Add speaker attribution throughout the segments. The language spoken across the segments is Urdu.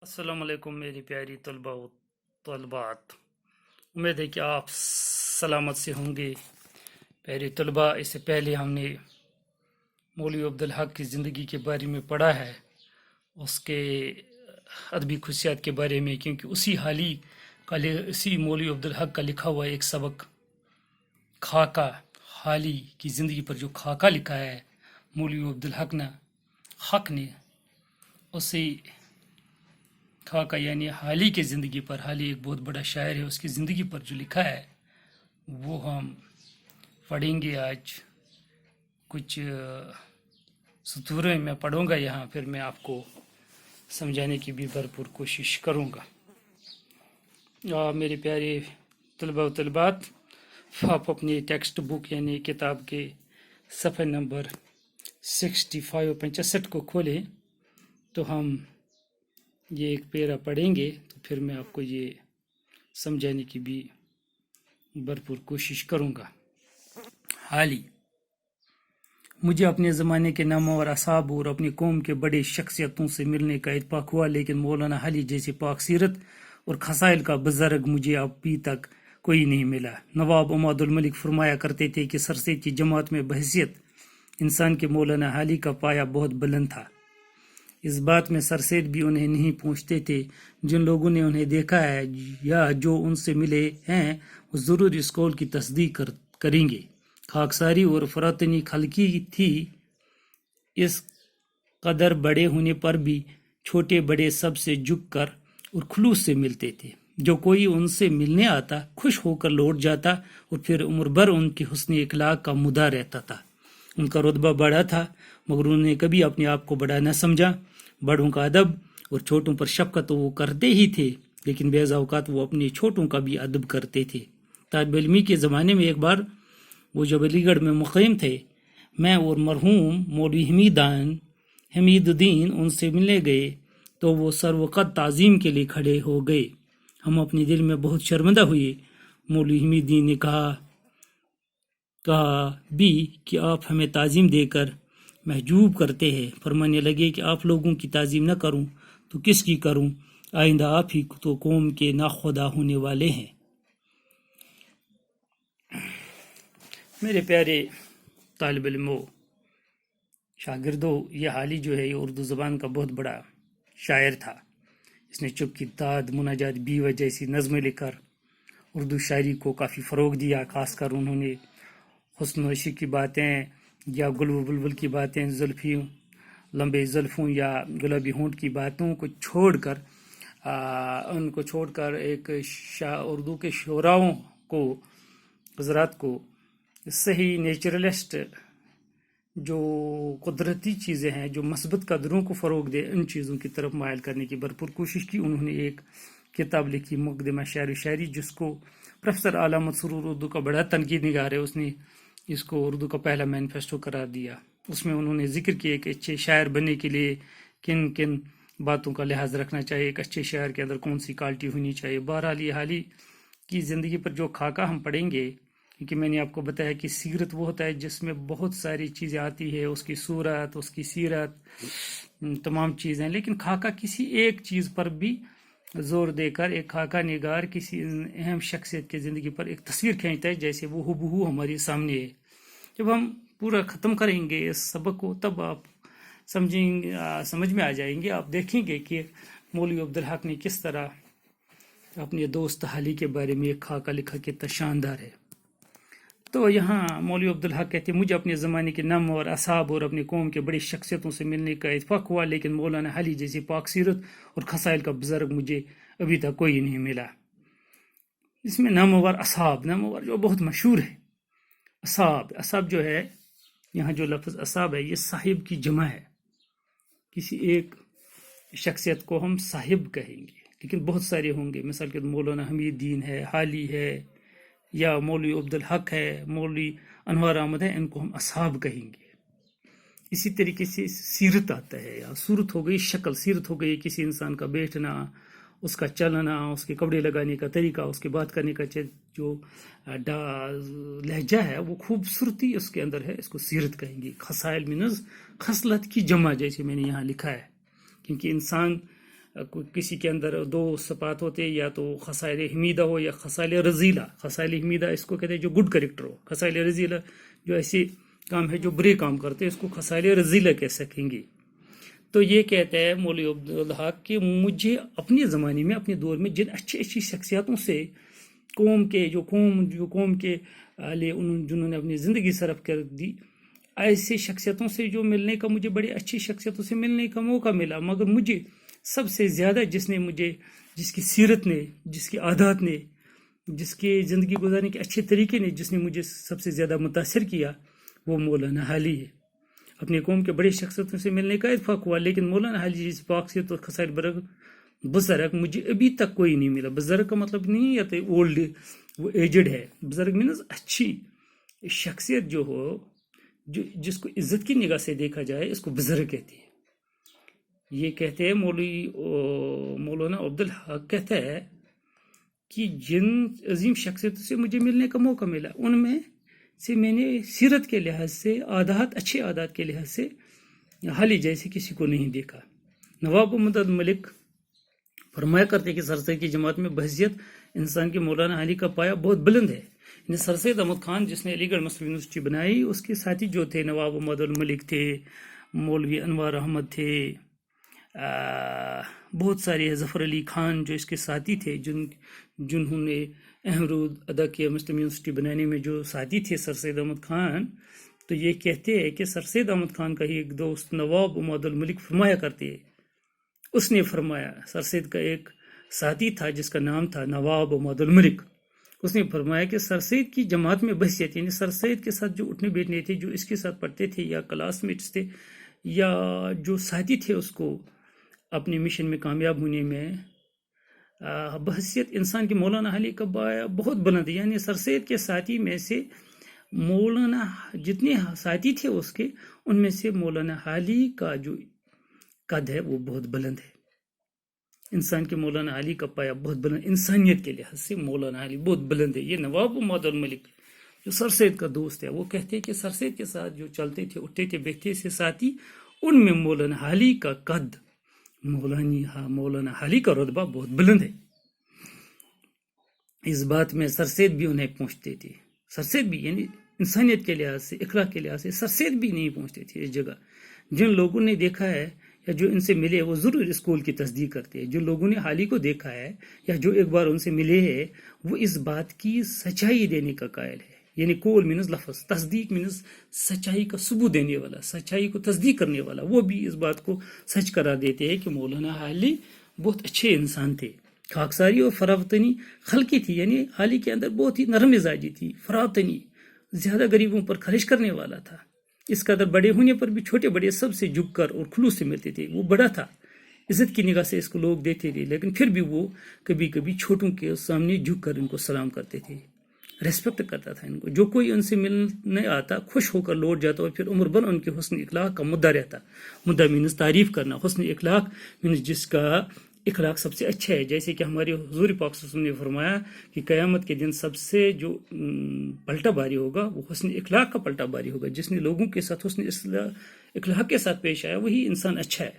Speaker 1: السلام علیکم میری پیاری طلباء و طالبات، امید ہے کہ آپ سلامت سے ہوں گے۔ پیاری طلباء، اس سے پہلے ہم نے مولوی عبدالحق کی زندگی کے بارے میں پڑھا ہے، اس کے ادبی خصوصیات کے بارے میں، کیونکہ اسی مولوی عبدالحق کا لکھا ہوا ایک سبق خاکہ حالی کی زندگی پر جو خاکہ لکھا ہے مولوی عبدالحق نے اسی خاکہ یعنی حالی کی زندگی پر، حالی ایک بہت بڑا شاعر ہے، اس کی زندگی پر جو لکھا ہے وہ ہم پڑھیں گے آج۔ کچھ سطوریں میں پڑھوں گا یہاں، پھر میں آپ کو سمجھانے کی بھی بھرپور کوشش کروں گا۔ میرے پیارے طلباء و طالبات، آپ اپنی ٹیکسٹ بک یعنی کتاب کے صفحہ نمبر 65 کو کھولیں تو ہم یہ ایک پیرا پڑھیں گے، تو پھر میں آپ کو یہ سمجھانے کی بھی بھرپور کوشش کروں گا۔ حالی: مجھے اپنے زمانے کے نامور اصحاب اور اپنی قوم کے بڑے شخصیتوں سے ملنے کا اتفاق ہوا، لیکن مولانا حالی جیسے پاک سیرت اور خصائل کا بزرگ مجھے ابھی تک کوئی نہیں ملا۔ نواب عماد الملک فرمایا کرتے تھے کہ سرسید کی جماعت میں بحیثیت انسان کے مولانا حالی کا پایہ بہت بلند تھا۔ اس بات میں سرسید بھی انہیں نہیں پوچھتے تھے۔ جن لوگوں نے انہیں دیکھا ہے یا جو ان سے ملے ہیں وہ ضرور اس قول کی تصدیق کریں گے۔ خاکساری اور فراطنی خلقی تھی، اس قدر بڑے ہونے پر بھی چھوٹے بڑے سب سے جھک کر اور خلوص سے ملتے تھے۔ جو کوئی ان سے ملنے آتا خوش ہو کر لوٹ جاتا اور پھر عمر بھر ان کے حسن اخلاق کا مدعا رہتا تھا۔ ان کا رتبہ بڑا تھا مگر انہوں نے کبھی اپنے آپ کو بڑا نہ سمجھا۔ بڑوں کا ادب اور چھوٹوں پر شفقت وہ کرتے ہی تھے، لیکن بعض اوقات وہ اپنے چھوٹوں کا بھی ادب کرتے تھے۔ طالب علمی کے زمانے میں ایک بار وہ جب علی گڑھ میں مقیم تھے، میں اور مرحوم مولوی حمید الدین ان سے ملنے گئے تو وہ سر وقت تعظیم کے لیے کھڑے ہو گئے۔ ہم اپنے دل میں بہت شرمندہ ہوئے۔ مولوی حمید الدین نے کہا بھی کہ آپ ہمیں تعظیم دے کر محجوب کرتے ہیں۔ فرمانے لگے کہ آپ لوگوں کی تعظیم نہ کروں تو کس کی کروں؟ آئندہ آپ ہی تو قوم کے ناخدا ہونے والے ہیں۔ میرے پیارے طالب علموں، شاگردوں، یہ حالی جو ہے یہ اردو زبان کا بہت بڑا شاعر تھا۔ اس نے چپ کی داد، مناجات بیوہ جیسی نظمیں لکھ کر اردو شاعری کو کافی فروغ دیا۔ خاص کر انہوں نے حسن و عشق کی باتیں یا گل و بلبل کی باتیں، لمبے زلفوں یا گلابی ہونٹ کی باتوں کو چھوڑ کر ایک اردو کے شعراؤں کو، حضرات کو صحیح نیچرلسٹ جو قدرتی چیزیں ہیں، جو مثبت قدروں کو فروغ دے، ان چیزوں کی طرف مائل کرنے کی بھرپور کوشش کی۔ انہوں نے ایک کتاب لکھی مقدمہ شعر و شاعری، جس کو پروفیسر علامت سرور اردو کا بڑا تنقید نگار ہے، اس نے اس کو اردو کا پہلا مینیفیسٹو قرار دیا۔ اس میں انہوں نے ذکر کیا کہ اچھے شاعر بننے کے لیے کن کن باتوں کا لحاظ رکھنا چاہیے، ایک اچھے شاعر کے اندر کون سی کوالٹی ہونی چاہیے۔ بہرحال یہ حالی کی زندگی پر جو خاکہ ہم پڑھیں گے، کیونکہ میں نے آپ کو بتایا کہ سیرت وہ ہوتا ہے جس میں بہت ساری چیزیں آتی ہے، اس کی صورت، اس کی سیرت، تمام چیزیں، لیکن خاکہ کسی ایک چیز پر بھی زور دے کر ایک خاکہ نگار کسی اہم شخصیت کی زندگی پر ایک تصویر کھینچتا ہے جیسے وہ ہو ہمارے سامنے ہے۔ جب ہم پورا ختم کریں گے اس سبق کو تب آپ سمجھ میں آ جائیں گے، آپ دیکھیں گے کہ مولوی عبدالحق نے کس طرح اپنے دوست حالی کے بارے میں ایک خاکہ لکھا کتنا شاندار ہے۔ تو یہاں مولوی عبدالحق کہتے ہیں، مجھے اپنے زمانے کے نامور اصحاب اور اپنی قوم کے بڑی شخصیتوں سے ملنے کا اتفاق ہوا، لیکن مولانا حالی جیسے پاک سیرت اور خصائل کا بزرگ مجھے ابھی تک کوئی نہیں ملا۔ اس میں نامور جو بہت مشہور ہے۔ اصحاب جو ہے، یہاں جو لفظ اصحاب ہے، یہ صاحب کی جمع ہے۔ کسی ایک شخصیت کو ہم صاحب کہیں گے، لیکن بہت سارے ہوں گے۔ مثال کے مولانا حمید الدین ہے، حالی ہے، یا مولوی عبدالحق ہے، مولوی انوار احمد ہے، ان کو ہم اصحاب کہیں گے۔ اسی طریقے سے سیرت آتا ہے، یا صورت ہو گئی، شکل، سیرت ہو گئی کسی انسان کا بیٹھنا، اس کا چلنا، اس کے کپڑے لگانے کا طریقہ، اس کے بات کرنے کا جو لہجہ ہے، وہ خوبصورتی اس کے اندر ہے، اس کو سیرت کہیں گے۔ خصائل مینز خصلت کی جمع، جیسے میں نے یہاں لکھا ہے، کیونکہ انسان کسی کے اندر دو صفات ہوتے یا تو خصائل حمیدہ ہو یا خصائل رذیلہ. خصائل حمیدہ اس کو کہتے ہیں جو گڈ کریکٹر ہو. خصائل رذیلہ جو ایسے کام ہے جو برے کام کرتے ہیں اس کو خصائل رذیلہ کہہ سکیں گے. تو یہ کہتا ہے مولوی عبدالحق کہ مجھے اپنے زمانے میں اپنے دور میں جن اچھی شخصیتوں سے قوم کے جنہوں نے اپنی زندگی صرف کر دی، ایسے شخصیتوں سے جو ملنے کا مجھے بڑے اچھی شخصیتوں سے ملنے کا موقع ملا، مگر مجھے سب سے زیادہ جس کی سیرت نے، جس کی عادات نے، جس کے زندگی گزارنے کے اچھے طریقے نے جس نے مجھے سب سے زیادہ متاثر کیا وہ مولانا حالی ہے. اپنے قوم کے بڑے شخصیتوں سے ملنے کا اتفاق ہوا، لیکن مولانا حالی جیسے پاکسیت اور خصائل بزرگ مجھے ابھی تک کوئی نہیں ملا. بزرگ کا مطلب نہیں ہے تو اولڈ، وہ ایجڈ ہے. بزرگ مینز اچھی شخصیت جو ہو، جس کو عزت کی نگاہ سے دیکھا جائے، اس کو بزرگ کہتے ہیں. یہ کہتے ہیں مولانا عبدالحق کہتا ہے کہ جن عظیم شخصیتوں سے مجھے ملنے کا موقع ملا، ان میں سے میں نے سیرت کے لحاظ سے، اچھے عادات کے لحاظ سے حالی جیسے کسی کو نہیں دیکھا. نواب محمد ملک فرمایا کرتے کہ سر سید کی جماعت میں بحثیت انسان کے مولانا حالی کا پایہ بہت بلند ہے. سر سید احمد خان جس نے علی گڑھ مسلم یونیورسٹی بنائی، اس کے ساتھی جو تھے نواب محمد الملک تھے، مولوی انوار احمد تھے، بہت سارے، ظفر علی خان جو اس کے ساتھی تھے، جنہوں نے اہم رول ادا کیا مسلم یونیورسٹی بنانے میں، جو ساتھی تھے سر سید احمد خان. تو یہ کہتے ہیں کہ سر سید احمد خان کا ہی ایک دوست نواب محمد الملک فرمایا کرتے، اس نے فرمایا، سر سید کا ایک ساتھی تھا جس کا نام تھا نواب محمد الملک، اس نے فرمایا کہ سر سید کی جماعت میں بحثیت، یعنی سر سید کے ساتھ جو اٹھنے بیٹھنے تھے، جو اس کے ساتھ پڑھتے تھے یا کلاس میٹس تھے یا جو ساتھی تھے اس کو اپنے مشن میں کامیاب ہونے میں، بحثیت انسان کے مولانا حالی کا پایہ بہت بلند ہے. یعنی سر سید کے ساتھی میں سے مولانا جتنے ساتھی تھے اس کے، ان میں سے مولانا حالی کا جو قد ہے وہ بہت بلند ہے. انسان کے مولانا حالی کا پایہ بہت بلند، انسانیت کے لحاظ سے مولانا حالی بہت بلند ہے. یہ نواب محمد الملک جو سر سید کا دوست ہے، وہ کہتے ہیں کہ سر سید کے ساتھ جو چلتے تھے، اٹھتے تھے، بیٹھتے تھے ساتھی، ان میں مولانا حالی کا قد، مولانا حالی کا رتبہ بہت بلند ہے. اس بات میں سر سید بھی انہیں پہنچتے تھے. سر سید بھی، یعنی انسانیت کے لحاظ سے، اخلاق کے لحاظ سے سر سید بھی نہیں پہنچتے تھے اس جگہ. جن لوگوں نے دیکھا ہے یا جو ان سے ملے، وہ ضرور اس قول کی تصدیق کرتے ہیں. جو لوگوں نے حالی کو دیکھا ہے یا جو ایک بار ان سے ملے ہیں، وہ اس بات کی سچائی دینے کا قائل ہے. یعنی قول مینز لفظ، تصدیق مینز سچائی کا ثبوت دینے والا، سچائی کو تصدیق کرنے والا. وہ بھی اس بات کو سچ قرار دیتے ہیں کہ مولانا حالی بہت اچھے انسان تھے. خاکساری اور فراوتنی خلقی تھی، یعنی حالی کے اندر بہت ہی نرم مزاجی تھی، فراوتنی، زیادہ غریبوں پر خرچ کرنے والا تھا. اس قدر بڑے ہونے پر بھی چھوٹے بڑے سب سے جھک کر اور خلوص سے ملتے تھے. وہ بڑا تھا، عزت کی نگاہ سے اس کو لوگ دیتے تھے، لیکن پھر بھی وہ کبھی کبھی چھوٹوں کے سامنے جھک کر ان کو سلام کرتے تھے، ریسپیکٹ کرتا تھا ان کو. جو کوئی ان سے ملنے آتا خوش ہو کر لوٹ جاتا، اور پھر عمر بھر ان کے حسن اخلاق کا مدعا رہتا. مدعا مینز تعریف کرنا، حسن اخلاق مینز جس کا اخلاق سب سے اچھا ہے. جیسے کہ ہمارے حضور پاک صلی اللہ علیہ وسلم نے فرمایا کہ قیامت کے دن سب سے جو پلٹا باری ہوگا وہ حسن اخلاق کا پلٹا باری ہوگا. جس نے لوگوں کے ساتھ حسن اخلاق کے ساتھ پیش آیا وہی انسان اچھا ہے.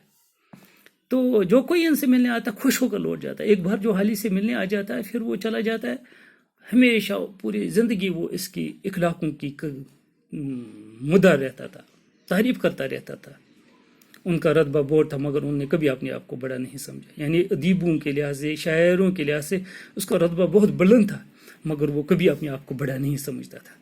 Speaker 1: تو جو کوئی ان سے ملنے آتا خوش ہو کر لوٹ جاتا ہے. ایک بار جو حالی سے ملنے آ جاتا ہے پھر وہ چلا جاتا ہے، ہمیشہ پوری زندگی وہ اس کی اخلاقوں کی مدعا رہتا تھا، تعریف کرتا رہتا تھا. ان کا رتبہ بہت تھا، مگر انہوں نے کبھی اپنے آپ کو بڑا نہیں سمجھا. یعنی ادیبوں کے لحاظ سے، شاعروں کے لحاظ سے اس کا رتبہ بہت بلند تھا، مگر وہ کبھی اپنے آپ کو بڑا نہیں سمجھتا تھا.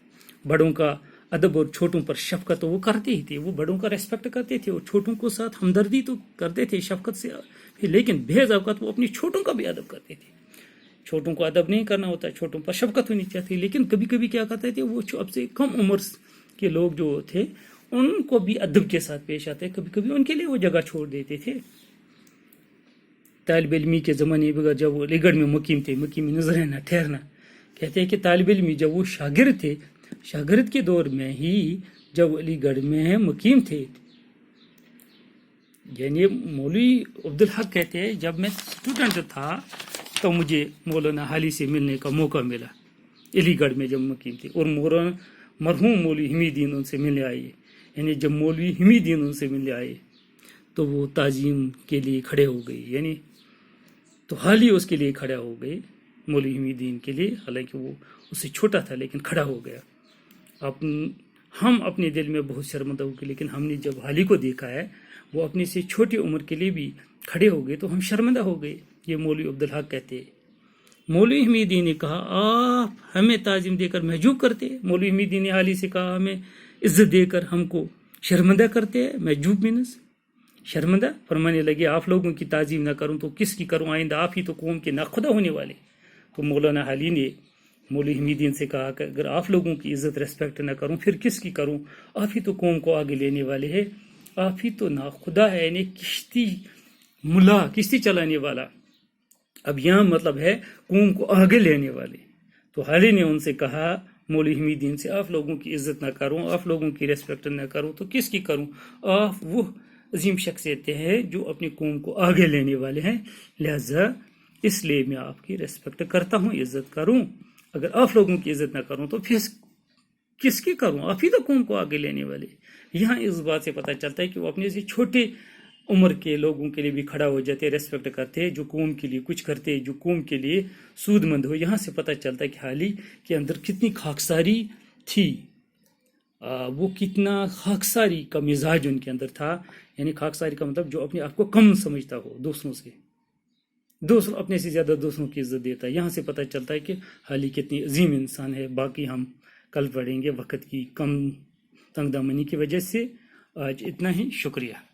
Speaker 1: بڑوں کا ادب اور چھوٹوں پر شفقت وہ کرتے ہی تھے. وہ بڑوں کا ریسپیکٹ کرتے تھے اور چھوٹوں کو ساتھ ہمدردی تو کرتے تھے شفقت سے، لیکن بعض اوقات وہ اپنی چھوٹوں کا بھی ادب کرتے تھے. چھوٹوں کو ادب نہیں کرنا ہوتا، چھوٹوں پر شفقت ہونی چاہتی، لیکن کبھی کبھی کیا کرتے تھے وہ اب سے کم عمر کے لوگ جو تھے ان کو بھی ادب کے ساتھ پیش آتے، کبھی کبھی ان کے لیے وہ جگہ چھوڑ دیتے تھے. طالب علمی کے زمانے میں جب وہ علی گڑھ میں مقیم تھے، مقیم نظر رہنا، ٹھہرنا، کہتے ہیں کہ طالب علمی جب وہ شاگرد تھے، شاگرد کے دور میں ہی جب علی گڑھ میں مقیم تھے، یعنی مولوی عبدالحق کہتے ہیں جب میں اسٹوڈنٹ تھا تو مجھے مولانا حالی سے ملنے کا موقع ملا علی گڑھ میں جب مقیم تھے، اور مرحوم مولوی حمیدین ان سے ملنے آئے. یعنی جب مولوی حمیدین ان سے ملنے آئے تو وہ تعظیم کے لیے کھڑے ہو گئی. یعنی تو حال ہی اس کے لیے کھڑا ہو گئے، مولوی حمیدین کے لیے، حالانکہ وہ اس سے چھوٹا تھا لیکن کھڑا ہو گیا۔ ہم اپنے دل میں بہت شرمندہ ہو گئے، لیکن ہم نے جب حالی کو دیکھا ہے وہ اپنے سے چھوٹی عمر کے لیے بھی کھڑے ہو گئے تو ہم شرمندہ ہو گئے۔ یہ مولوی عبدالحق کہتے ہیں۔ مولوی حمیدی نے کہا آپ ہمیں تعظیم دے کر محجوب کرتے ہیں۔ مولوی حمیدی نے حالی سے کہا ہمیں عزت دے کر ہم کو شرمندہ کرتے ہیں۔ محجوب مینس شرمندہ، فرمانے لگے آپ لوگوں کی تعظیم نہ کروں تو کس کی کروں، آئندہ آپ ہی تو قوم کے ناخدا ہونے والے۔ تو مولانا حالی نے مولوی حمیدین سے کہا کہ اگر آپ لوگوں کی عزت ریسپیکٹ نہ کروں پھر کس کی کروں، آپ ہی تو قوم کو آگے لینے والے ہیں، آپ ہی تو ناخدا ہے، یعنی کشتی ملا، کشتی چلانے والا۔ اب یہاں مطلب ہے قوم کو آگے لینے والے۔ تو حالی نے ان سے کہا مولوی حمیدین سے آپ لوگوں کی عزت نہ کروں، آپ لوگوں کی ریسپیکٹ نہ کروں تو کس کی کروں، آپ وہ عظیم شخصیتیں ہیں جو اپنی قوم کو آگے لینے والے ہیں، لہذا اس لیے میں آپ کی ریسپیکٹ کرتا ہوں، عزت کروں۔ اگر آپ لوگوں کی عزت نہ کروں تو پھر کس کی کروں، آپ ہی تو قوم کو آگے لینے والے۔ یہاں اس بات سے پتہ چلتا ہے کہ وہ اپنے سے چھوٹے عمر کے لوگوں کے لیے بھی کھڑا ہو جاتے، ریسپیکٹ کرتے، جو قوم کے لیے کچھ کرتے، جو قوم کے لیے سود مند ہو۔ یہاں سے پتہ چلتا ہے کہ حالی کے اندر کتنی خاکساری تھی، وہ کتنا خاکساری کا مزاج ان کے اندر تھا، یعنی خاکساری کا مطلب جو اپنے آپ کو کم سمجھتا ہو دوسروں سے، دوسروں اپنے سے زیادہ دوسروں کی عزت دیتا ہے۔ یہاں سے پتہ چلتا ہے کہ حالی کتنی عظیم انسان ہے۔ باقی ہم کل پڑھیں گے، وقت کی کم تنگ دامنی کی وجہ سے آج اتنا ہی، شکریہ۔